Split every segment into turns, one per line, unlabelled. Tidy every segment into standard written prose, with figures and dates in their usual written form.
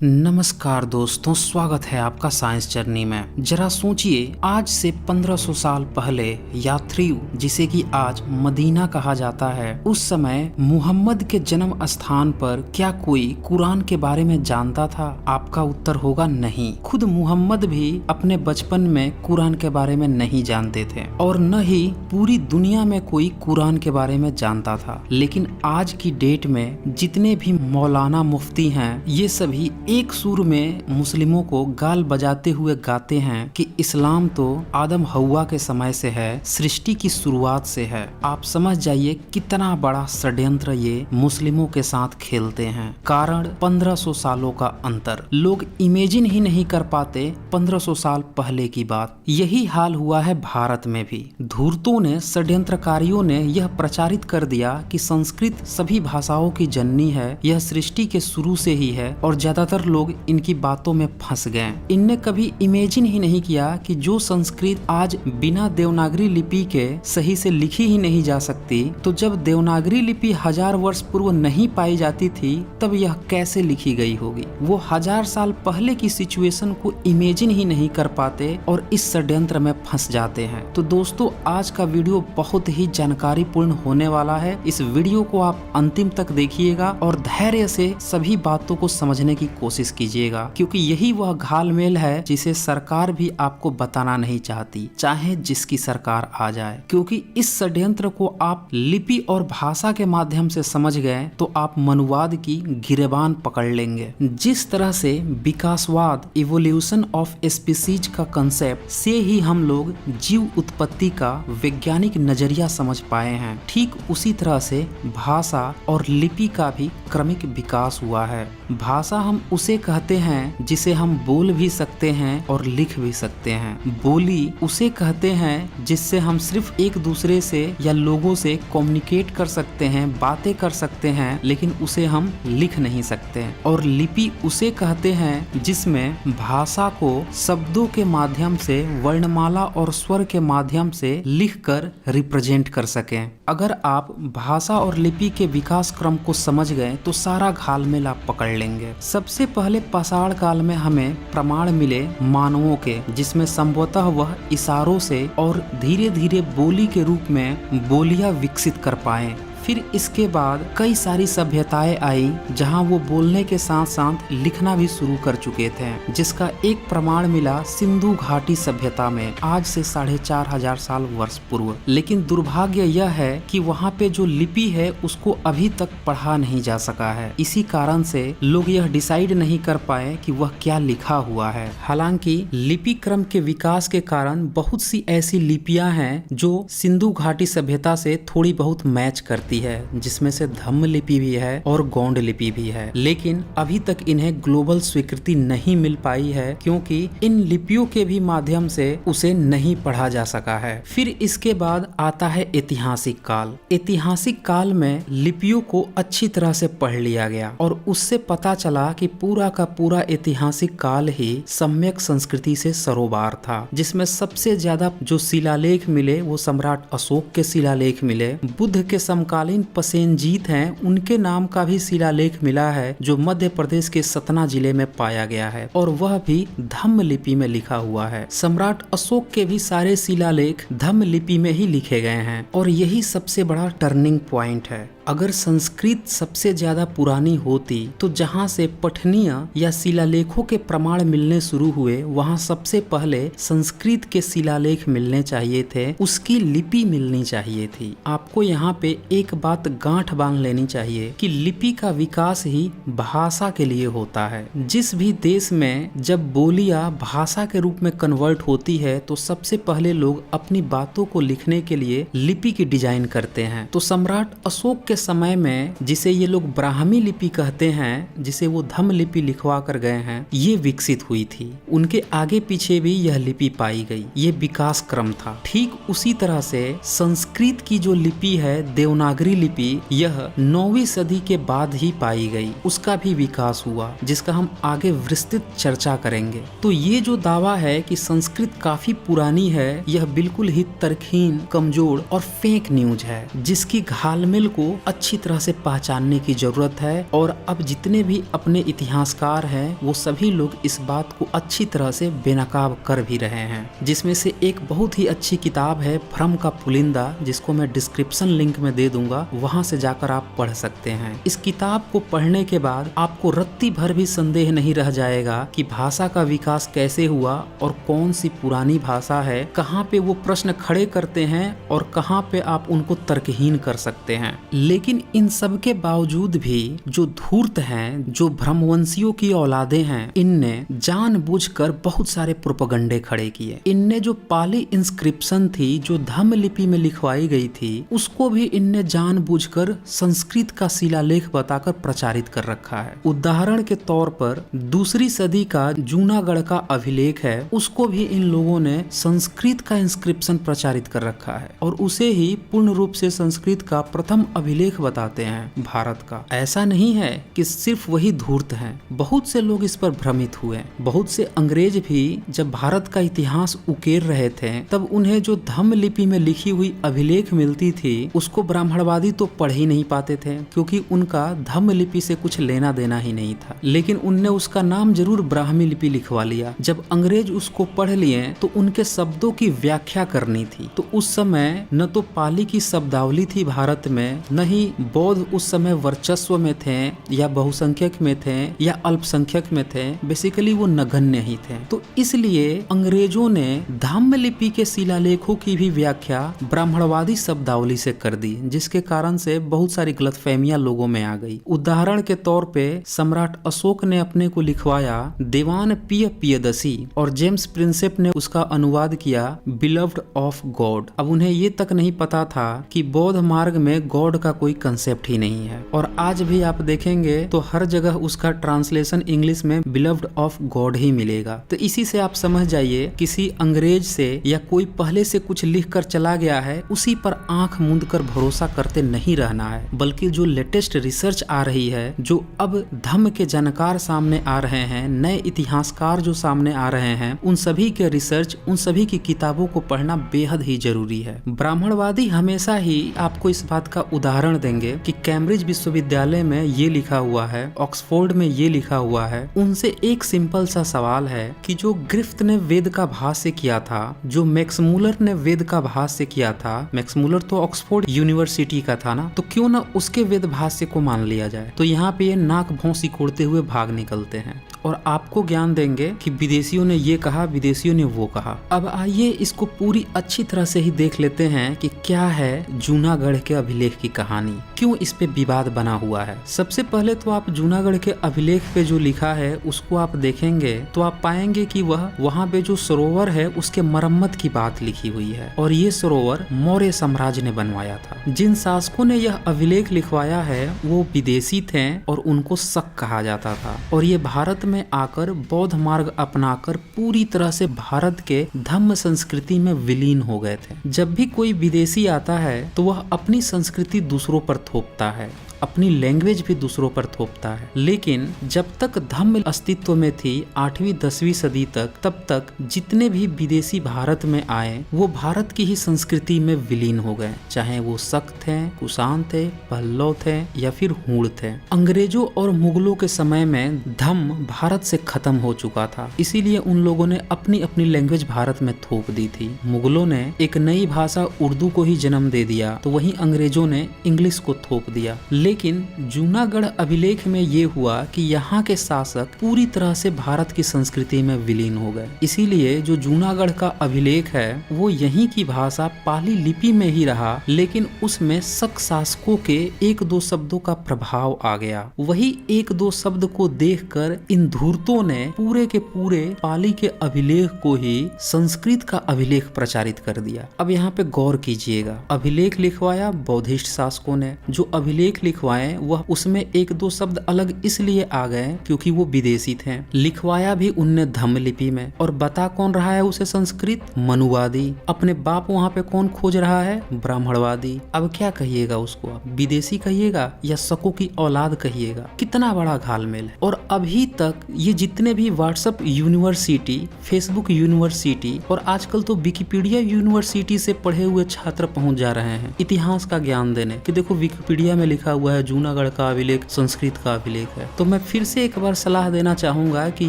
नमस्कार दोस्तों, स्वागत है आपका साइंस जर्नी में। जरा सोचिए, आज से 1500 साल पहले याथरीब, जिसे कि आज मदीना कहा जाता है, उस समय मुहम्मद के जन्म स्थान पर क्या कोई कुरान के बारे में जानता था? आपका उत्तर होगा नहीं। खुद मुहम्मद भी अपने बचपन में कुरान के बारे में नहीं जानते थे और न ही पूरी दुनिया में कोई कुरान के बारे में जानता था। लेकिन आज की डेट में जितने भी मौलाना मुफ्ती हैं, ये सभी एक सुर में मुस्लिमों को गाल बजाते हुए गाते हैं कि इस्लाम तो आदम हव्वा के समय से है, सृष्टि की शुरुआत से है। आप समझ जाइए कितना बड़ा षड्यंत्र ये मुस्लिमों के साथ खेलते हैं। कारण 1500 सालों का अंतर। लोग इमेजिन ही नहीं कर पाते 1500 साल पहले की बात। यही हाल हुआ है भारत में भी। धूर्तों ने, षड्यंत्रकारियों ने यह प्रचारित कर दिया कि संस्कृत सभी भाषाओं की जननी है, यह सृष्टि के शुरू से ही है, और ज्यादातर लोग इनकी बातों में फंस गए। इनने कभी इमेजिन ही नहीं किया कि जो संस्कृत आज बिना देवनागरी लिपि के सही से लिखी ही नहीं जा सकती, तो जब देवनागरी लिपि 1000 वर्ष पूर्व नहीं पाई जाती थी, तब यह कैसे लिखी गई होगी। वो 1000 साल पहले की सिचुएशन को इमेजिन ही नहीं कर पाते और इस षड्यंत्र में फंस जाते हैं। तो दोस्तों, आज का वीडियो बहुत ही जानकारीपूर्ण होने वाला है। इस वीडियो को आप अंतिम तक देखिएगा और धैर्य से सभी बातों को समझने की कोशिश कीजिएगा, क्योंकि यही वह घालमेल है जिसे सरकार भी आपको बताना नहीं चाहती, चाहे जिसकी सरकार आ जाए। क्योंकि इस षड्यंत्र को आप लिपि और भाषा के माध्यम से समझ गए तो आप मनुवाद की गिरेबान पकड़ लेंगे। जिस तरह से विकासवाद, इवोल्यूशन ऑफ स्पीसीज का कंसेप्ट से ही हम लोग जीव उत्पत्ति का वैज्ञानिक नजरिया समझ पाए हैं, ठीक उसी तरह से भाषा और लिपि का भी क्रमिक विकास हुआ है। भाषा हम उसे कहते हैं जिसे हम बोल भी सकते हैं और लिख भी सकते हैं। बोली उसे कहते हैं जिससे हम सिर्फ एक दूसरे से या लोगों से कम्युनिकेट कर सकते हैं, बातें कर सकते हैं, लेकिन उसे हम लिख नहीं सकते। और लिपि उसे कहते हैं जिसमें भाषा को शब्दों के माध्यम से, वर्णमाला और स्वर के माध्यम से लिखकर रिप्रेजेंट कर सकें। अगर आप भाषा और लिपि के विकास क्रम को समझ गए तो सारा घालमेल आप पकड़ लेंगे। सबसे पहले पाषाण काल में हमें प्रमाण मिले मानवों के, जिसमें संभवतः वह इशारों से और धीरे धीरे बोली के रूप में बोलियां विकसित कर पाए। फिर इसके बाद कई सारी सभ्यताएं आई जहां वो बोलने के साथ साथ लिखना भी शुरू कर चुके थे, जिसका एक प्रमाण मिला सिंधु घाटी सभ्यता में, आज से 4500 साल वर्ष पूर्व। लेकिन दुर्भाग्य यह है कि वहां पे जो लिपि है उसको अभी तक पढ़ा नहीं जा सका है। इसी कारण से लोग यह डिसाइड नहीं कर पाए कि वह क्या लिखा हुआ है। हालांकि लिपि क्रम के विकास के कारण बहुत सी ऐसी लिपियां हैं जो सिंधु घाटी सभ्यता से थोड़ी बहुत मैच करती है, जिसमें से धम्म लिपि भी है और गौंड लिपि भी है। लेकिन अभी तक इन्हें ग्लोबल स्वीकृति नहीं मिल पाई है, क्योंकि इन लिपियों के भी माध्यम से उसे नहीं पढ़ा जा सका है। फिर इसके बाद आता है ऐतिहासिक काल। ऐतिहासिक काल में लिपियों को अच्छी तरह से पढ़ लिया गया और उससे पता चला कि पूरा का पूरा ऐतिहासिक काल ही सम्यक संस्कृति से सरोबार था, जिसमें सबसे ज्यादा जो शिलालेख मिले वो सम्राट अशोक के शिलालेख मिले। बुद्ध के समकालीन पसेनजीत हैं, उनके नाम का भी शिलालेख मिला है, जो मध्य प्रदेश के सतना जिले में पाया गया है, और वह भी धम्म लिपि में लिखा हुआ है। सम्राट अशोक के भी सारे शिलालेख धम्म लिपि में ही लिखे गए हैं, और यही सबसे बड़ा टर्निंग पॉइंट है। अगर संस्कृत सबसे ज्यादा पुरानी होती तो जहाँ से पठनीय या शिलालेखों के प्रमाण मिलने शुरू हुए, वहाँ सबसे पहले संस्कृत के शिलालेख मिलने चाहिए थे, उसकी लिपि मिलनी चाहिए थी। आपको यहाँ पे एक बात गांठ बांध लेनी चाहिए कि लिपि का विकास ही भाषा के लिए होता है। जिस भी देश में जब बोलियां भाषा के रूप में कन्वर्ट होती है, तो सबसे पहले लोग अपनी बातों को लिखने के लिए लिपि की डिजाइन करते हैं। तो सम्राट अशोक के समय में, जिसे ये लोग ब्राह्मी लिपि कहते हैं, जिसे वो धम्म लिपि लिखवा कर गए हैं, ये विकसित हुई थी। उनके आगे पीछे भी यह लिपि पाई गई। ये विकास क्रम था। ठीक उसी तरह से संस्कृत की जो लिपि है, देवनागरी लिपि, यह 9वीं सदी के बाद ही पाई गई। उसका भी विकास हुआ, जिसका हम आगे विस्तृत चर्चा करेंगे। तो ये जो दावा है कि संस्कृत काफी पुरानी है, यह बिल्कुल ही तर्कहीन, कमजोर और फेक न्यूज है, जिसकी घालमेल को अच्छी तरह से पहचानने की जरूरत है। और अब जितने भी अपने इतिहासकार हैं वो सभी लोग इस बात को अच्छी तरह से बेनकाब कर भी रहे हैं, जिसमें से एक बहुत ही अच्छी किताब है भ्रम का पुलिंदा, जिसको मैं डिस्क्रिप्शन लिंक में दे दूंगा, वहां से जाकर आप पढ़ सकते हैं। इस किताब को पढ़ने के बाद आपको रत्ती भर भी संदेह नहीं रह जाएगा कि भाषा का विकास कैसे हुआ और कौन सी पुरानी भाषा है, कहाँ पे वो प्रश्न खड़े करते हैं और कहाँ पे आप उनको तर्कहीन कर सकते हैं। लेकिन इन सब के बावजूद भी जो धूर्त हैं, जो भ्रमवंशियों की औलादे हैं, इनने जानबूझकर बहुत सारे प्रोपगंडे खड़े किए। इनने जो पाली इंस्क्रिप्शन थी जो धम्म लिपि में लिखवाई गई थी उसको भी इनने जानबूझकर संस्कृत का शिलालेख बताकर प्रचारित कर रखा है। उदाहरण के तौर पर दूसरी सदी का जूनागढ़ का अभिलेख है, उसको भी इन लोगों ने संस्कृत का इंस्क्रिप्शन प्रचारित कर रखा है और उसे ही पूर्ण रूप से संस्कृत का प्रथम अभिलेख बताते हैं भारत का। ऐसा नहीं है कि सिर्फ वही धूर्त हैं, बहुत से लोग इस पर भ्रमित हुए। बहुत से अंग्रेज भी जब भारत का इतिहास उकेर रहे थे तब उन्हें जो धम्म लिपि में लिखी हुई अभिलेख मिलती थी उसको ब्राह्मणवादी तो पढ़ ही नहीं पाते थे, क्योंकि उनका धम्म लिपि से कुछ लेना देना ही नहीं था। लेकिन उनने उसका नाम जरूर ब्राह्मी लिपि लिखवा लिया। जब अंग्रेज उसको पढ़ लिए तो उनके शब्दों की व्याख्या करनी थी, तो उस समय न तो पाली की शब्दावली थी भारत में, न ही बौद्ध उस समय वर्चस्व में थे या बहुसंख्यक में थे या अल्पसंख्यक में थे, बेसिकली वो नगण्य ही थे। तो इसलिए अंग्रेजों ने धम्म लिपि के शिलालेखों की भी व्याख्या ब्राह्मणवादी शब्दावली से कर दी, जिसके कारण से बहुत सारी गलतफहमियां लोगों में आ गई। उदाहरण के तौर पे सम्राट अशोक ने अपने को लिखवाया दीवान पियदसी और जेम्स प्रिंसेप ने उसका अनुवाद किया बिलव्ड ऑफ गॉड। अब उन्हें ये तक नहीं पता था कि बौद्ध मार्ग में गॉड का कोई कंसेप्ट ही नहीं है, और आज भी आप देखेंगे तो हर जगह उसका ट्रांसलेशन इंग्लिश में बिलव्ड ऑफ गॉड ही मिलेगा। तो इसी से आप समझ जाइए किसी अंग्रेज से या कोई पहले से कुछ लिख कर चला गया है उसी पर आंख मूंद कर भरोसा करते नहीं रहना है, बल्कि जो लेटेस्ट रिसर्च आ रही है, जो अब धम्म के जानकार सामने आ रहे हैं, नए इतिहासकार जो सामने आ रहे हैं, उन सभी के रिसर्च, उन सभी की किताबों को पढ़ना बेहद ही जरूरी है। ब्राह्मणवादी हमेशा ही आपको इस बात का उदाहरण देंगे कि कैम्ब्रिज विश्वविद्यालय में ये लिखा हुआ है, ऑक्सफोर्ड में ये लिखा हुआ है। उनसे एक सिंपल सा सवाल है कि जो ग्रिफ्थ ने वेद का भाष्य किया था, जो मैक्समूलर ने वेद का भाष्य किया था, मैक्समूलर तो ऑक्सफोर्ड यूनिवर्सिटी का था ना, तो क्यों ना उसके वेद भाष्य को मान लिया जाए। तो यहाँ पे ये नाक भौं सिकोड़ते हुए भाग निकलते हैं और आपको ज्ञान देंगे कि विदेशियों ने ये कहा, विदेशियों ने वो कहा। अब आइए इसको पूरी अच्छी तरह से ही देख लेते हैं कि क्या है जूनागढ़ के अभिलेख की कहानी, क्यों इस पे विवाद बना हुआ है। सबसे पहले तो आप जूनागढ़ के अभिलेख पे जो लिखा है उसको आप देखेंगे तो आप पाएंगे कि वह वहाँ पे जो सरोवर है उसके मरम्मत की बात लिखी हुई है, और ये सरोवर मौर्य साम्राज्य ने बनवाया था। जिन शासकों ने यह अभिलेख लिखवाया है वो विदेशी थे और उनको शक कहा जाता था, और ये भारत में आकर बौद्ध मार्ग अपनाकर पूरी तरह से भारत के धम्म संस्कृति में विलीन हो गए थे। जब भी कोई विदेशी आता है तो वह अपनी संस्कृति दूसरों पर थोपता है, अपनी लैंग्वेज भी दूसरों पर थोपता है। लेकिन जब तक धम्म अस्तित्व में थी 8वीं 10वीं सदी तक, तब तक जितने भी विदेशी भारत में आए वो भारत की ही संस्कृति में विलीन हो गए, चाहे वो शक थे, कुषाण थे, पल्लव थे या फिर हूण थे। अंग्रेजों और मुगलों के समय में धम्म भारत से खत्म हो चुका था, इसीलिए उन लोगों ने अपनी अपनी लैंग्वेज भारत में थोप दी थी। मुगलों ने एक नई भाषा उर्दू को ही जन्म दे दिया, तो वहीं अंग्रेजों ने इंग्लिश को थोप दिया। लेकिन जूनागढ़ अभिलेख में ये हुआ कि यहाँ के शासक पूरी तरह से भारत की संस्कृति में विलीन हो गए, इसीलिए जो जूनागढ़ का अभिलेख है वो यहीं की भाषा पाली लिपि में ही रहा, लेकिन उसमें शक शासकों के एक दो शब्दों का प्रभाव आ गया। वही एक दो शब्द को देखकर इन धूर्तों ने पूरे के पूरे पाली के अभिलेख को ही संस्कृत का अभिलेख प्रचारित कर दिया। अब यहाँ पे गौर कीजिएगा, अभिलेख लिखवाया बौद्धिस्ट शासकों ने, जो अभिलेख लिखवाए वह उसमें एक दो शब्द अलग इसलिए आ गए क्योंकि वो विदेशी थे। लिखवाया भी उनने धम्म लिपि में, और बता कौन रहा है उसे संस्कृत? मनुवादी। अपने बाप वहाँ पे कौन खोज रहा है? ब्राह्मणवादी। अब क्या कहिएगा उसको, आप विदेशी कहिएगा या शकों की औलाद कहिएगा? कितना बड़ा घालमेल है। और अभी तक तक ये जितने भी व्हाट्सएप यूनिवर्सिटी, फेसबुक यूनिवर्सिटी और आजकल तो विकिपीडिया यूनिवर्सिटी से पढ़े हुए छात्र पहुंच जा रहे हैं इतिहास का ज्ञान देने कि देखो विकिपीडिया में लिखा हुआ है जूनागढ़ का अभिलेख संस्कृत का अभिलेख है। तो मैं फिर से एक बार सलाह देना चाहूंगा कि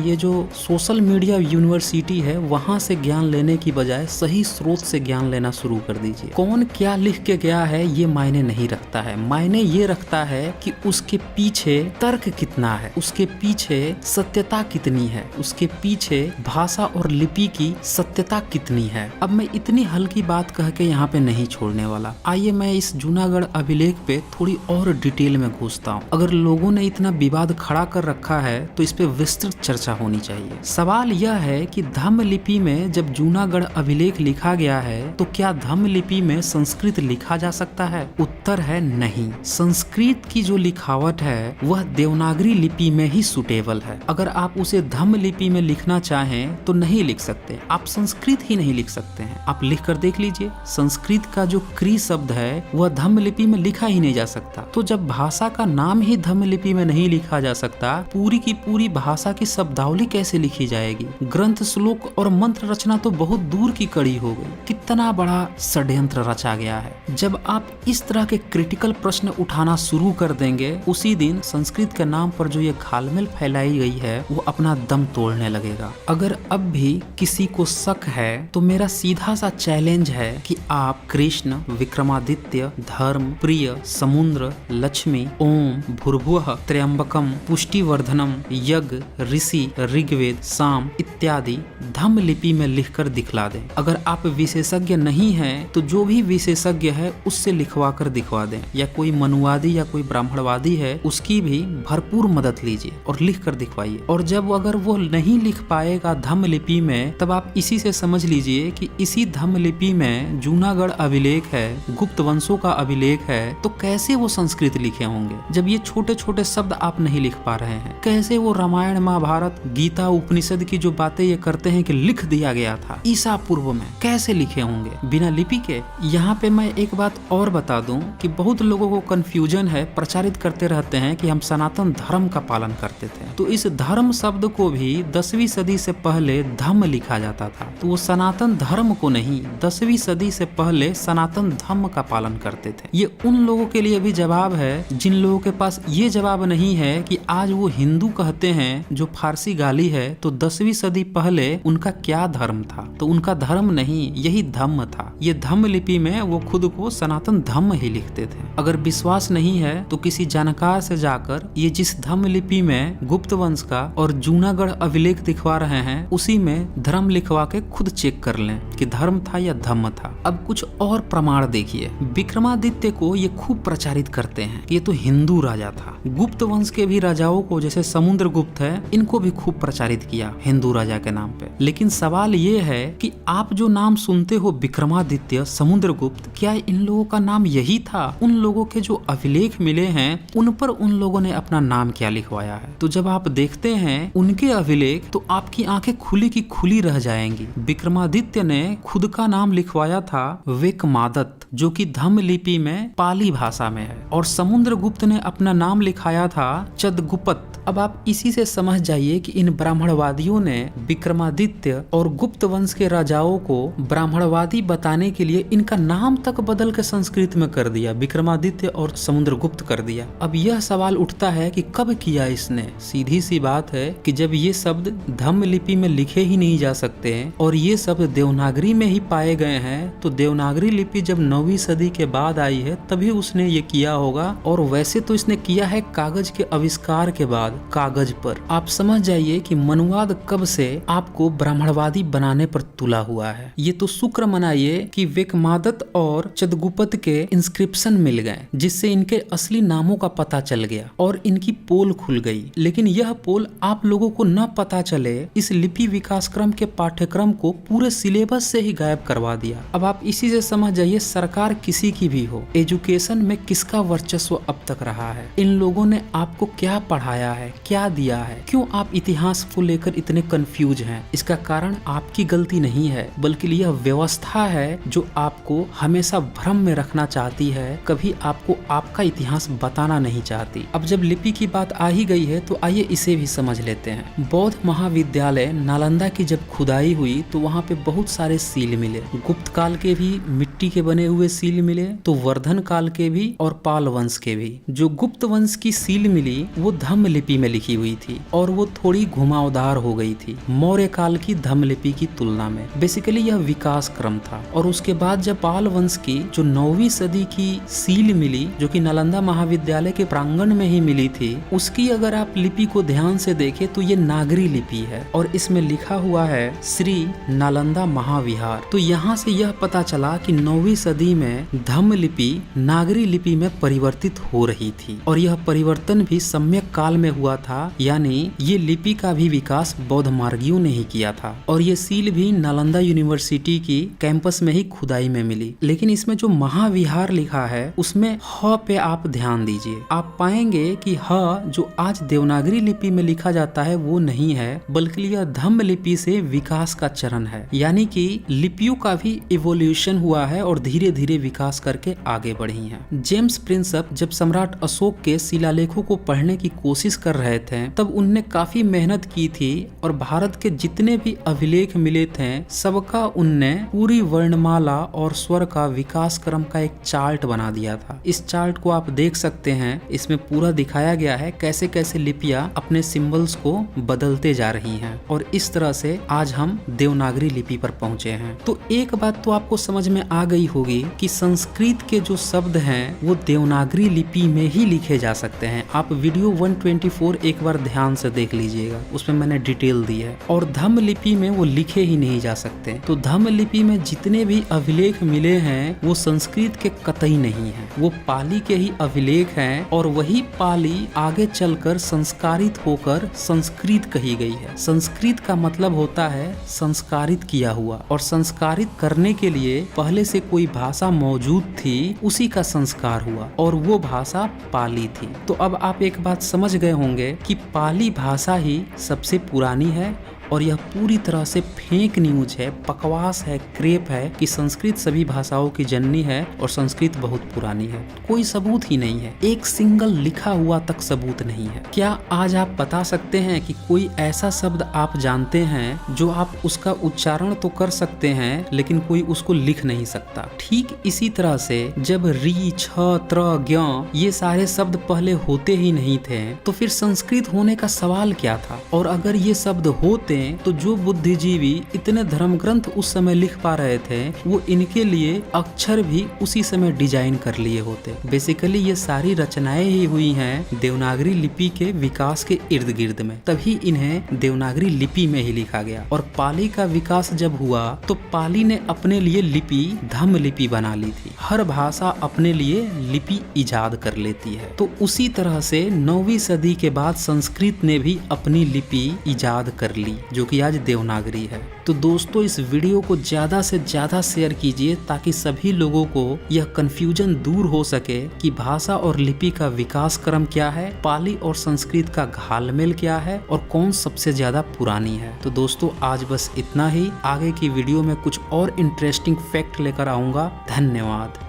ये जो सोशल मीडिया यूनिवर्सिटी है वहां से ज्ञान लेने की बजाय सही स्रोत से ज्ञान लेना शुरू कर दीजिए। कौन क्या लिख के गया है ये मायने नहीं रखता है, मायने ये रखता है कि उसके पीछे तर्क कितना है, उसके पीछे सत्यता कितनी है, उसके पीछे भाषा और लिपि की सत्यता कितनी है। अब मैं इतनी हल्की बात कह के यहाँ पे नहीं छोड़ने वाला। आइए मैं इस जूनागढ़ अभिलेख पे थोड़ी और डिटेल में घुसता हूँ। अगर लोगों ने इतना विवाद खड़ा कर रखा है तो इस पे विस्तृत चर्चा होनी चाहिए। सवाल यह है कि धम्म लिपि में जब जूनागढ़ अभिलेख लिखा गया है तो क्या धम्म लिपि में संस्कृत लिखा जा सकता है? उत्तर है नहीं। संस्कृत की जो लिखावट है वह देवनागरी लिपि में ही सुटेबल है। अगर आप उसे धम्म लिपि में लिखना चाहें तो नहीं लिख सकते, आप संस्कृत ही नहीं लिख सकते हैं। आप लिख कर देख लीजिए, संस्कृत का जो क्री शब्द है वह धम्म लिपि में लिखा ही नहीं जा सकता। तो जब भाषा का नाम ही धम्म लिपि में नहीं लिखा जा सकता, पूरी की पूरी भाषा की शब्दावली कैसे लिखी जाएगी? ग्रंथ, श्लोक और मंत्र रचना तो बहुत दूर की कड़ी हो गई। कितना बड़ा षड्यंत्र रचा गया है। जब आप इस तरह के क्रिटिकल प्रश्न उठाना शुरू कर देंगे, उसी दिन संस्कृत के नाम पर जो ये घालमेल फैलाई गई है वो अपना दम तोड़ने लगेगा। अगर अब भी किसी को शक है तो मेरा सीधा सा चैलेंज है कि आप कृष्ण, विक्रमादित्य, धर्म, प्रिय, समुद्र, लक्ष्मी, ओम, भूर्भुवः, त्र्यंबकम, पुष्टिवर्धनम, यज्ञ, ऋषि, ऋग्वेद, साम इत्यादि धम्म लिपि में लिखकर दिखला दें। अगर आप विशेषज्ञ नहीं हैं तो जो भी विशेषज्ञ है उससे लिखवा कर दिखवा दें, या कोई मनुवादी या कोई ब्राह्मणवादी है उसकी भी भरपूर मदद लीजिए और लिख कर दिखवाइए। और जब अगर वो नहीं लिख पाएगा धम्म लिपि में, तब आप इसी से समझ लीजिए कि इसी धम्म लिपि में जूनागढ़ अभिलेख है, गुप्त वंशों का अभिलेख है, तो कैसे वो संस्कृत लिखे होंगे? जब ये छोटे छोटे शब्द आप नहीं लिख पा रहे हैं, कैसे वो रामायण, महाभारत, गीता, उपनिषद की जो बातें ये करते हैं कि लिख दिया गया था ईसा पूर्व में, कैसे लिखे होंगे बिना लिपि के? यहाँ पे मैं एक बात और बता दूं कि बहुत लोगों को कंफ्यूजन है, प्रचारित करते रहते हैं कि हम सनातन धर्म का पालन करते थे। तो इस धर्म शब्द को भी 10वीं सदी से पहले धम्म लिखा जाता था। तो वो सनातन धर्म को नहीं, 10वीं सदी से पहले सनातन धम्म का पालन करते थे। ये उन लोगों के लिए भी जवाब है जिन लोगों के पास ये जवाब नहीं है कि आज वो हिंदू कहते हैं जो फारसी गाली है, तो 10वीं सदी पहले उनका क्या धर्म था? तो उनका धर्म नहीं, यही धम्म था। ये धम्म लिपि में वो खुद को सनातन धम्म ही लिखते थे। अगर विश्वास नहीं है तो किसी जानकार से जाकर ये जिस धम्म लिपि में गुप्त वंश का और जूनागढ़ अभिलेख दिखवा रहे हैं उसी में धर्म लिखवा के खुद चेक कर लें कि धर्म था या धम्म था। अब कुछ और प्रमाण देखिए। विक्रमादित्य को ये खूब प्रचारित करते हैं, ये तो हिंदू राजा था। गुप्त वंश के भी राजाओं को, जैसे समुद्रगुप्त है, इनको भी खूब प्रचारित किया हिंदू राजा के नाम पे। लेकिन सवाल ये है कि आप जो नाम सुनते हो विक्रमादित्य, समुद्रगुप्त, क्या इन लोगों का नाम यही था? उन लोगों के जो अभिलेख मिले हैं उन पर उन लोगों ने अपना नाम क्या लिखवाया है? तो जब आप देखते हैं उनके अभिलेख तो आपकी आंखें खुली की खुली रह जाएंगी। विक्रमादित्य ने खुद का नाम लिखवाया था वेकमादत्त, जो कि धम्म लिपि में पाली भाषा में है, और समुद्रगुप्त ने अपना नाम लिखाया था चंद्रगुप्त। अब आप इसी से समझ जाइए कि इन ब्राह्मणवादियों ने विक्रमादित्य और गुप्त वंश के राजाओं को ब्राह्मणवादी बताने के लिए इनका नाम तक बदल के संस्कृत में कर दिया, विक्रमादित्य और समुद्रगुप्त कर दिया। अब यह सवाल उठता है कि कब किया इसने? सीधी सी बात है कि जब ये शब्द धम्म लिपि में लिखे ही नहीं जा सकते और ये शब्द देवनागरी में ही पाए गए हैं, तो देवनागरी लिपि जब 9वीं सदी के बाद आई है तभी उसने ये किया होगा। और वैसे तो इसने किया है कागज के आविष्कार के बाद, कागज पर। आप समझ जाइए कि मनुवाद कब से आपको ब्राह्मणवादी बनाने पर तुला हुआ है। ये तो शुक्र मनाइए कि वेकमादत्त और चंद्रगुप्त के इंस्क्रिप्शन मिल गए, जिससे इनके असली नामों का पता चल गया और इनकी पोल खुल गई। लेकिन यह पोल आप लोगों को न पता चले, इस लिपि विकास क्रम के पाठ्यक्रम को पूरे सिलेबस से ही गायब करवा दिया। अब आप इसी से समझ जाइए, सरकार किसी की भी हो, एजुकेशन में किसका वर्चस्व अब तक रहा है? इन लोगों ने आपको क्या पढ़ाया है, क्या दिया है? क्यों आप इतिहास को लेकर इतने कंफ्यूज हैं? इसका कारण आपकी गलती नहीं है, बल्कि यह व्यवस्था है जो आपको हमेशा भ्रम में रखना चाहती है, कभी आपको आपका इतिहास बताना नहीं चाहती। अब जब लिपि की बात आ ही गई है तो आइए इसे भी समझ लेते हैं। बौद्ध महाविद्यालय नालंदा की जब खुदाई हुई तो वहाँ पे बहुत सारे सील मिले। गुप्त काल के भी मिट्टी के बने हुए सील मिले, तो वर्धन काल के भी और पाल वंश के भी। जो गुप्त वंश की सील मिली वो धम्म लिपि में लिखी हुई थी और वो थोड़ी घुमावदार हो गई थी मौर्य काल की धम्म लिपि की तुलना में। बेसिकली यह विकास क्रम था। और उसके बाद जब पाल वंश की जो 9वीं सदी की सील मिली, जो कि नालंदा महाविद्यालय के प्रांगण में ही मिली थी, उसकी अगर आप लिपि को ध्यान से देखें तो ये नागरी लिपि है और इसमें लिखा हुआ है श्री नालंदा महाविहार। तो यहाँ से यह पता चला कि 9वीं सदी में धम्म लिपि नागरी लिपि में परिवर्तित हो रही थी और यह परिवर्तन भी सम्यक काल में हुआ था, यानी ये लिपि का भी विकास बौद्ध मार्गियों ने ही किया था। और ये सील भी नालंदा यूनिवर्सिटी की कैंपस में ही खुदाई में मिली। लेकिन इसमें जो महाविहार लिखा है उसमें ह पे आप ध्यान दीजिए। आप पाएंगे कि ह जो आज देवनागरी लिपि में लिखा जाता है वो नहीं है, बल्कि यह धम्म लिपि से विकास का चरण है। यानी कि लिपियों का भी इवोल्यूशन हुआ है और धीरे धीरे विकास करके आगे बढ़ी हैं। जेम्स प्रिंसप जब सम्राट अशोक के शिलालेखों को पढ़ने की कोशिश कर रहे थे तब उनने काफी मेहनत की थी और भारत के जितने भी अभिलेख मिले थे सबका उनने पूरी वर्णमाला और स्वर का विकास क्रम का एक चार्ट बना दिया था। इस चार्ट को आप देख सकते हैं, इसमें पूरा दिखाया गया है कैसे कैसे लिपियां अपने सिंबल्स को बदलते जा रही हैं और इस तरह से आज हम देवनागरी लिपि पर पहुंचे हैं। तो एक बात तो आपको समझ में आ गई होगी कि संस्कृत के जो शब्द हैं वो देवनागरी लिपि में ही लिखे जा सकते हैं। आप वीडियो 124 एक बार ध्यान से देख लीजिएगा, उसमें मैंने डिटेल दी है। और धम्म लिपि में वो लिखे ही नहीं जा सकते। तो धम्म लिपि में जितने भी अभिलेख मिले हैं वो संस्कृत के कतई नहीं है, वो पाली के ही अभिलेख हैं और वही पाली आगे चलकर संस्कारित होकर संस्कृत कही गई है। संस्कृत का मतलब होता है संस्कारित किया हुआ, और संस्कारित करने के लिए पहले से कोई भाषा मौजूद थी उसी का संस्कार हुआ और वो भाषा पाली थी। तो अब आप एक बात समझ गए होंगे कि पाली भाषा ही सबसे पुरानी है और यह पूरी तरह से फेक न्यूज है, बकवास है, क्रेप है कि संस्कृत सभी भाषाओं की जननी है और संस्कृत बहुत पुरानी है। कोई सबूत ही नहीं है, एक सिंगल लिखा हुआ तक सबूत नहीं है। क्या आज आप बता सकते हैं कि कोई ऐसा शब्द आप जानते हैं जो आप उसका उच्चारण तो कर सकते हैं लेकिन कोई उसको लिख नहीं सकता? ठीक इसी तरह से जब री, छ, त्र, ज्ञ ये सारे शब्द पहले होते ही नहीं थे तो फिर संस्कृत होने का सवाल क्या था? और अगर ये शब्द होते तो जो बुद्धिजीवी इतने धर्म ग्रंथ उस समय लिख पा रहे थे वो इनके लिए अक्षर भी उसी समय डिजाइन कर लिए होते। बेसिकली ये सारी रचनाएं ही हुई हैं देवनागरी लिपि के विकास के इर्द गिर्द में, तभी इन्हें देवनागरी लिपि में ही लिखा गया। और पाली का विकास जब हुआ तो पाली ने अपने लिए लिपि धम्म लिपि बना ली थी। हर भाषा अपने लिए लिपि इजाद कर लेती है। तो उसी तरह से 9वीं सदी के बाद संस्कृत ने भी अपनी लिपि इजाद कर ली जो कि आज देवनागरी है। तो दोस्तों इस वीडियो को ज्यादा से ज्यादा शेयर कीजिए ताकि सभी लोगों को यह कंफ्यूजन दूर हो सके कि भाषा और लिपि का विकास क्रम क्या है, पाली और संस्कृत का घालमेल क्या है और कौन सबसे ज्यादा पुरानी है। तो दोस्तों आज बस इतना ही। आगे की वीडियो में कुछ और इंटरेस्टिंग फैक्ट लेकर आऊंगा। धन्यवाद।